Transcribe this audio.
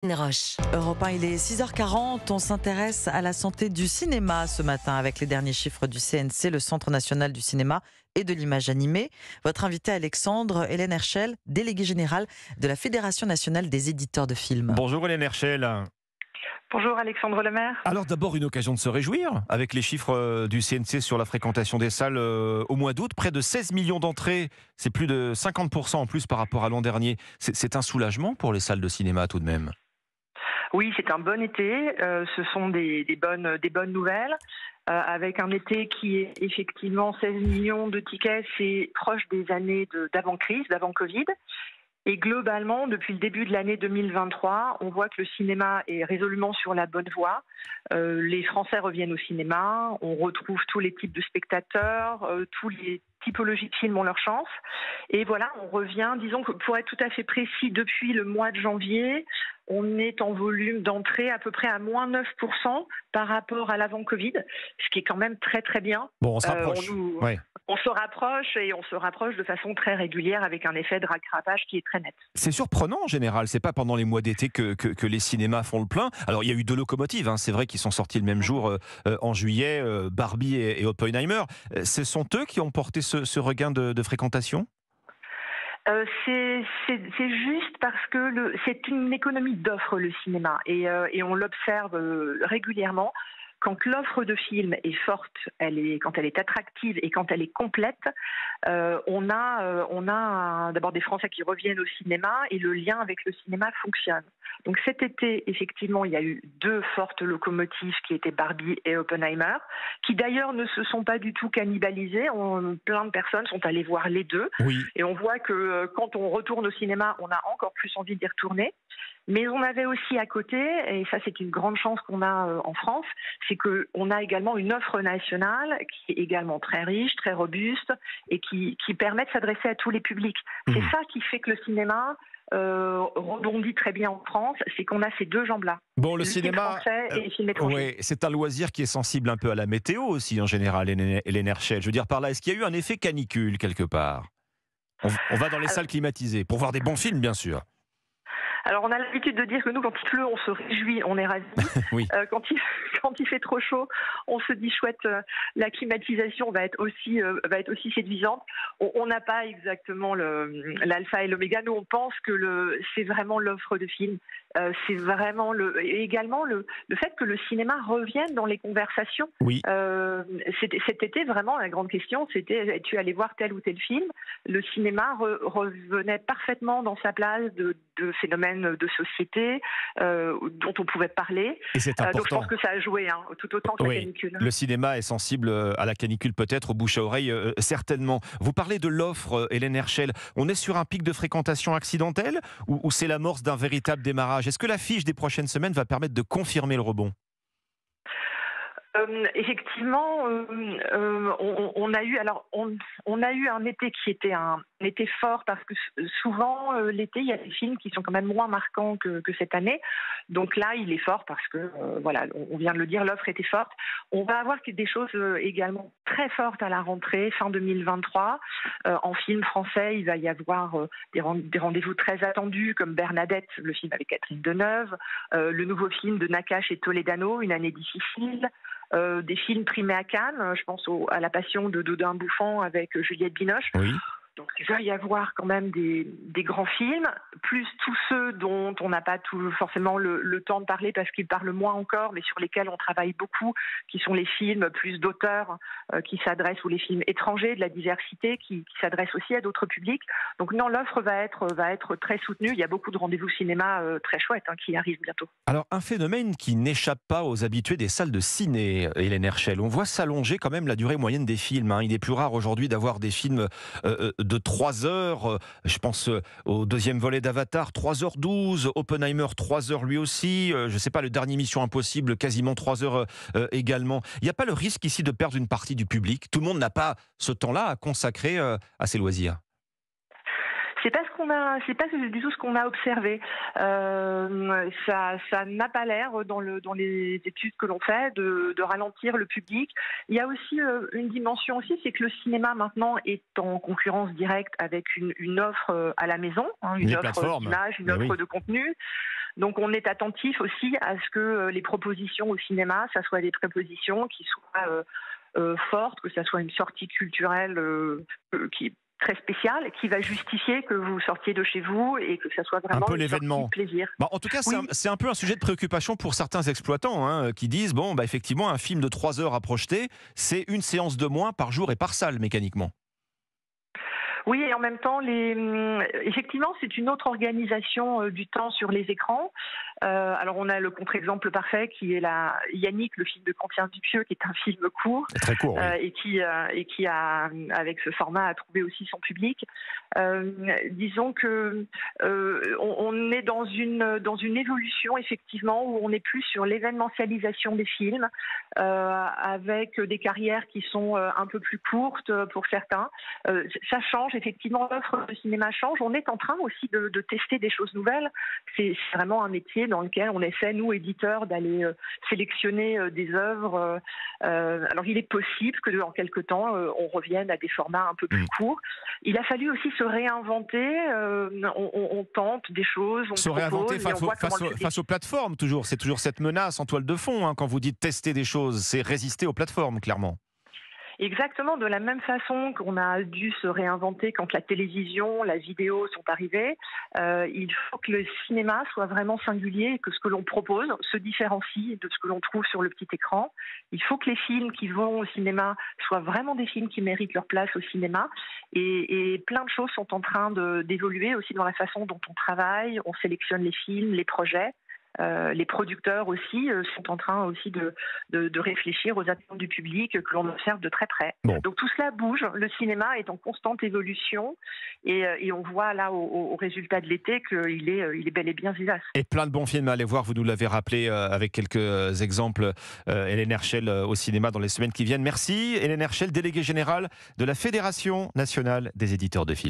Roche. Europe 1, il est 6h40. On s'intéresse à la santé du cinéma ce matin avec les derniers chiffres du CNC, le Centre national du cinéma et de l'image animée. Votre invité Alexandre Hélène Herschel, déléguée générale de la Fédération nationale des éditeurs de films. Bonjour Hélène Herschel. Bonjour Alexandre Lemaire. Alors d'abord une occasion de se réjouir avec les chiffres du CNC sur la fréquentation des salles au mois d'août. Près de 16 millions d'entrées, c'est plus de 50% en plus par rapport à l'an dernier. C'est un soulagement pour les salles de cinéma tout de même. Oui, c'est un bon été. Ce sont des bonnes nouvelles. Avec un été qui est effectivement 16 millions de tickets, c'est proche des années d'avant-crise, d'avant-Covid. Et globalement, depuis le début de l'année 2023, on voit que le cinéma est résolument sur la bonne voie. Les Français reviennent au cinéma, on retrouve tous les types de spectateurs, tous les typologies de films ont leur chance. Et voilà, on revient, disons que pour être tout à fait précis, depuis le mois de janvier, on est en volume d'entrée à peu près à moins 9% par rapport à l'avant-Covid, ce qui est quand même très très bien. Bon, on se rapproche. On se rapproche et on se rapproche de façon très régulière avec un effet de rattrapage qui est très net. C'est surprenant en général, c'est pas pendant les mois d'été que les cinémas font le plein. Alors il y a eu deux locomotives, hein, c'est vrai qu'ils sont sortis le même jour en juillet, Barbie et Oppenheimer. Ce sont eux qui ont porté ce regain de fréquentation ? C'est juste parce que c'est une économie d'offres, le cinéma, et on l'observe régulièrement. Quand l'offre de films est forte, quand elle est attractive et quand elle est complète, on a d'abord des Français qui reviennent au cinéma et le lien avec le cinéma fonctionne. Donc cet été, effectivement, il y a eu deux fortes locomotives qui étaient Barbie et Oppenheimer, qui d'ailleurs ne se sont pas du tout cannibalisées. Plein de personnes sont allées voir les deux. Oui. Et on voit que quand on retourne au cinéma, on a encore plus envie d'y retourner. Mais on avait aussi à côté, et ça c'est une grande chance qu'on a en France, c'est qu'on a également une offre nationale qui est également très riche, très robuste et qui permet de s'adresser à tous les publics. C'est ça qui fait que le cinéma rebondit très bien en France, c'est qu'on a ces deux jambes-là. Bon, le cinéma, français et les films étrangers. Oui, c'est un loisir qui est sensible un peu à la météo aussi en général, Hélène Herschel. Je veux dire par là, est-ce qu'il y a eu un effet canicule quelque part ? On va dans les salles climatisées pour voir des bons films, bien sûr. Alors on a l'habitude de dire que nous, quand il pleut, on se réjouit, on est ravis. Oui. Quand il fait trop chaud, on se dit chouette, la climatisation va être aussi séduisante. On n'a pas exactement l'alpha et l'oméga. Nous, on pense que c'est vraiment l'offre de films. C'est vraiment également le fait que le cinéma revienne dans les conversations. Oui. Cet été, vraiment, la grande question, c'était es-tu allé voir tel ou tel film ? Le cinéma revenait parfaitement dans sa place de phénomènes de société dont on pouvait parler. Et c'est important. Donc je pense que ça a joué, tout autant que la canicule. Le cinéma est sensible à la canicule peut-être, au bouche à oreille certainement. Vous parlez de l'offre, Hélène Herschel. On est sur un pic de fréquentation accidentelle ou c'est l'amorce d'un véritable démarrage ? Est-ce que l'affiche des prochaines semaines va permettre de confirmer le rebond ? Effectivement, on a eu un été qui était un été fort parce que souvent l'été il y a des films qui sont quand même moins marquants que cette année. Donc là il est fort parce que voilà, on vient de le dire, l'offre était forte. On va avoir des choses également très fortes à la rentrée fin 2023. En film français, il va y avoir des rendez-vous très attendus comme Bernadette, le film avec Catherine Deneuve, le nouveau film de Nakache et Toledano, Une année difficile. Des films primés à Cannes, je pense à La Passion de Dodin Bouffant avec Juliette Binoche. Oui. Donc il va y avoir quand même des grands films, plus tous ceux dont on n'a pas forcément le temps de parler parce qu'ils parlent moins encore, mais sur lesquels on travaille beaucoup, qui sont les films plus d'auteurs qui s'adressent, ou les films étrangers, de la diversité, qui s'adressent aussi à d'autres publics. Donc non, l'offre va être très soutenue. Il y a beaucoup de rendez-vous cinéma très chouettes qui arrivent bientôt. Alors un phénomène qui n'échappe pas aux habitués des salles de ciné, Hélène Herschel. On voit s'allonger quand même la durée moyenne des films. Il est plus rare aujourd'hui d'avoir des films de 3 heures, je pense au deuxième volet d'Avatar, 3h12, Oppenheimer 3 heures lui aussi, je ne sais pas, le dernier Mission Impossible, quasiment 3 heures également. Il n'y a pas le risque ici de perdre une partie du public ? Tout le monde n'a pas ce temps-là à consacrer à ses loisirs. C'est pas du tout ce qu'on a observé. Ça n'a pas l'air dans les études que l'on fait de ralentir le public. Il y a aussi une dimension aussi, c'est que le cinéma maintenant est en concurrence directe avec une offre à la maison, une offre d'image, une offre de contenu. Donc on est attentif aussi à ce que les propositions au cinéma, ça soit des propositions qui soient fortes, que ça soit une sortie culturelle qui est très spéciale, qui va justifier que vous sortiez de chez vous et que ça soit Un vraiment peu une sortie l'événement. de plaisir. Bah, en tout cas, Oui. c'est un peu un sujet de préoccupation pour certains exploitants, hein, qui disent, bon, bah, effectivement, un film de 3 heures à projeter, c'est une séance de moins par jour et par salle, mécaniquement. Oui, et en même temps, effectivement, c'est une autre organisation du temps sur les écrans. Alors, on a le contre-exemple parfait qui est Yannick, le film de Quentin Dupieux, qui est un film court Très court, oui. et qui a, avec ce format, a trouvé aussi son public. Disons que on est dans une évolution, effectivement, où on est plus sur l'événementialisation des films, avec des carrières qui sont un peu plus courtes pour certains. Ça change, effectivement, l'offre de cinéma change. On est en train aussi de tester des choses nouvelles. C'est vraiment un métier dans lequel on essaie, nous, éditeurs, d'aller sélectionner des œuvres. Alors, il est possible que dans quelques temps, on revienne à des formats un peu plus courts. Il a fallu aussi se réinventer. On tente des choses, on Se réinventer propose, et on voit comment le public... face aux plateformes, toujours. C'est toujours cette menace en toile de fond, hein, quand vous dites tester des choses. C'est résister aux plateformes, clairement. Exactement, de la même façon qu'on a dû se réinventer quand la télévision, la vidéo sont arrivées, il faut que le cinéma soit vraiment singulier et que ce que l'on propose se différencie de ce que l'on trouve sur le petit écran. Il faut que les films qui vont au cinéma soient vraiment des films qui méritent leur place au cinéma, et plein de choses sont en train d'évoluer aussi dans la façon dont on travaille, on sélectionne les films, les projets. Les producteurs aussi sont en train aussi de réfléchir aux attentes du public que l'on observe de très près. Bon. Donc tout cela bouge, le cinéma est en constante évolution et on voit là au résultat de l'été qu'il est bel et bien vivace. Et plein de bons films à aller voir, vous nous l'avez rappelé avec quelques exemples, Hélène Herschel au cinéma dans les semaines qui viennent. Merci Hélène Herschel, déléguée générale de la Fédération nationale des éditeurs de films.